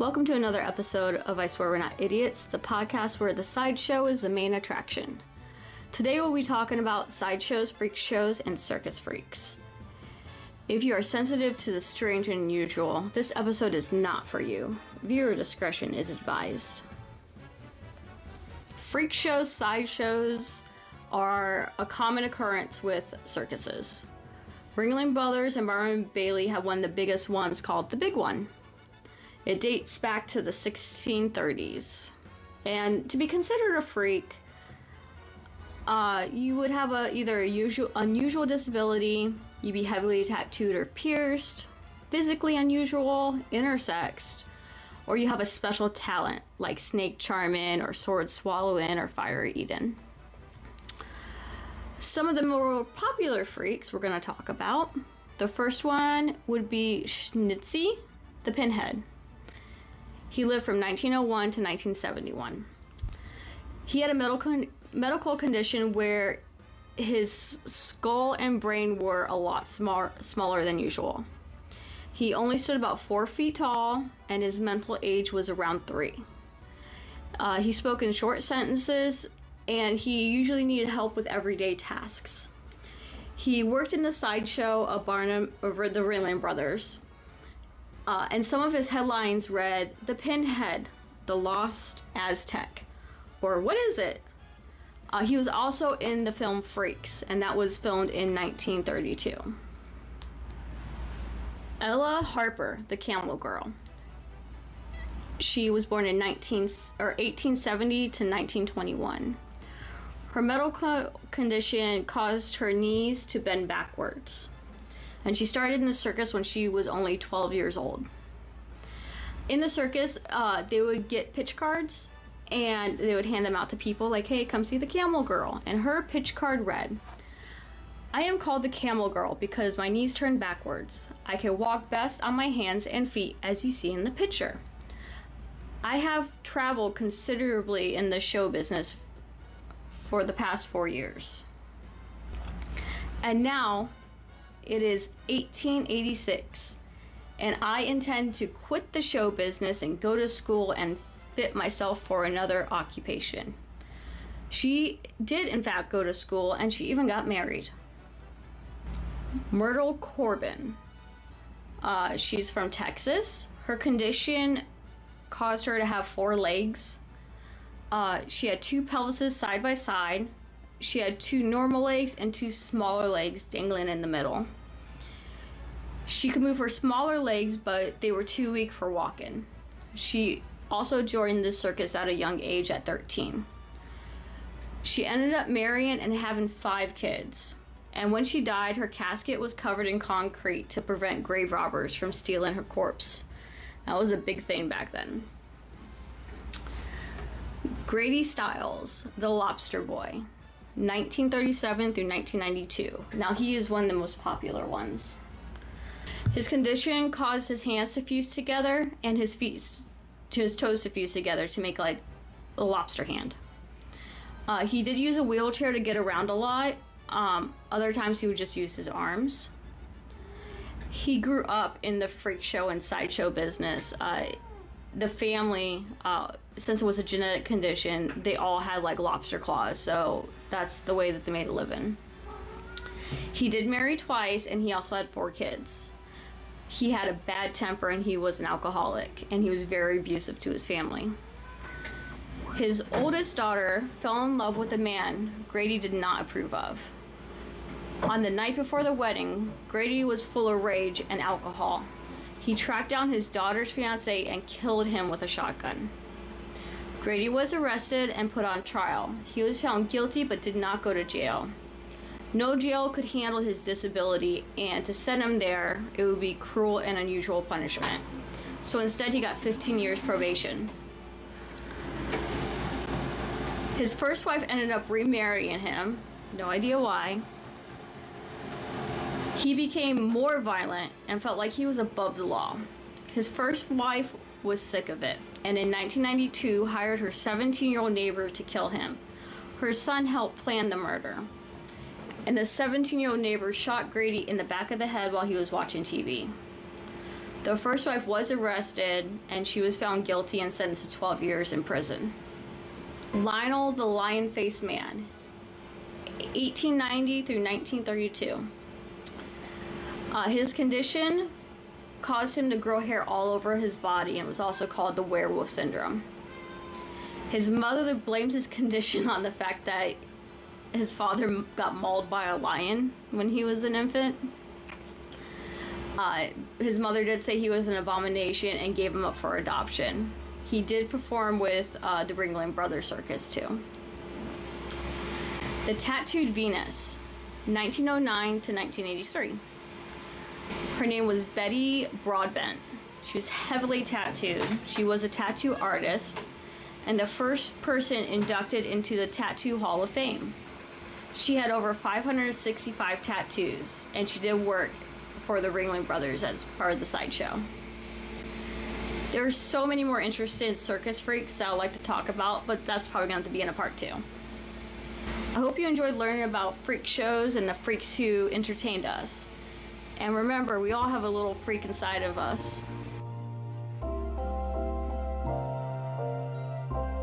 Welcome to another episode of I Swear We're Not Idiots, the podcast where the sideshow is the main attraction. Today we'll be talking about sideshows, freak shows, and circus freaks. If you are sensitive to the strange and unusual, this episode is not for you. Viewer discretion is advised. Freak shows, sideshows are a common occurrence with circuses. Ringling Brothers and Marvin Bailey have one of the biggest ones called the Big One. It dates back to the 1630s. And to be considered a freak, you would have either unusual disability, you'd be heavily tattooed or pierced, physically unusual, intersexed, or you have a special talent like snake charming or sword swallowing or fire eating. Some of the more popular freaks we're going to talk about. The first one would be Schnitzy, the Pinhead. He lived from 1901 to 1971. He had a medical condition where his skull and brain were a lot smaller than usual. He only stood about 4 feet tall, and his mental age was around 3. He spoke in short sentences, and he usually needed help with everyday tasks. He worked in the sideshow of Barnum over the Ringling Brothers. And some of his headlines read, "The Pinhead, the Lost Aztec," or "What is it?" He was also in the film Freaks, and that was filmed in 1932. Ella Harper, the Camel Girl. She was born in 1870 to 1921. Her medical condition caused her knees to bend backwards. And she started in the circus when she was only 12 years old. In the circus, they would get pitch cards and they would hand them out to people like, "Hey, come see the Camel Girl." And her pitch card read, "I am called the Camel Girl because my knees turn backwards. I can walk best on my hands and feet as you see in the picture. I have traveled considerably in the show business for the past 4 years. And now, it is 1886, and I intend to quit the show business and go to school and fit myself for another occupation." She did, in fact, go to school, and she even got married. Myrtle Corbin. She's from Texas. Her condition caused her to have 4 legs. She had 2 pelvises side by side. She had 2 normal legs and 2 smaller legs dangling in the middle. She could move her smaller legs, but they were too weak for walking. She also joined the circus at a young age at 13. She ended up marrying and having 5 kids. And when she died, her casket was covered in concrete to prevent grave robbers from stealing her corpse. That was a big thing back then. Grady Stiles, the Lobster Boy. 1937 through 1992. Now he is one of the most popular ones. His condition caused his hands to fuse together and his toes to fuse together to make like a lobster hand. He did use a wheelchair to get around a lot. Other times he would just use his arms. He grew up in the freak show and sideshow business. The family, since it was a genetic condition, they all had like lobster claws, so that's the way that they made a living. He did marry twice, and he also had 4 kids. He had a bad temper, and he was an alcoholic, and he was very abusive to his family. His oldest daughter fell in love with a man Grady did not approve of. On the night before the wedding, Grady was full of rage and alcohol. He tracked down his daughter's fiancé and killed him with a shotgun. Grady was arrested and put on trial. He was found guilty but did not go to jail. No jail could handle his disability, and to send him there, it would be cruel and unusual punishment. So instead, he got 15 years probation. His first wife ended up remarrying him. No idea why. He became more violent and felt like he was above the law. His first wife was sick of it, and in 1992 hired her 17-year-old neighbor to kill him. Her son helped plan the murder. And the 17-year-old neighbor shot Grady in the back of the head while he was watching TV. The first wife was arrested, and she was found guilty and sentenced to 12 years in prison. Lionel the Lion-Faced Man, 1890 through 1932. His condition caused him to grow hair all over his body, and was also called the werewolf syndrome. His mother blames his condition on the fact that his father got mauled by a lion when he was an infant. His mother did say he was an abomination and gave him up for adoption. He did perform with the Ringling Brothers Circus too. The Tattooed Venus, 1909 to 1983. Her name was Betty Broadbent. She was heavily tattooed. She was a tattoo artist and the first person inducted into the Tattoo Hall of Fame. She had over 565 tattoos, and she did work for the Ringling Brothers as part of the sideshow. There are so many more interested circus freaks that I'd like to talk about, but that's probably going to have to be in a part 2. I hope you enjoyed learning about freak shows and the freaks who entertained us. And remember, we all have a little freak inside of us.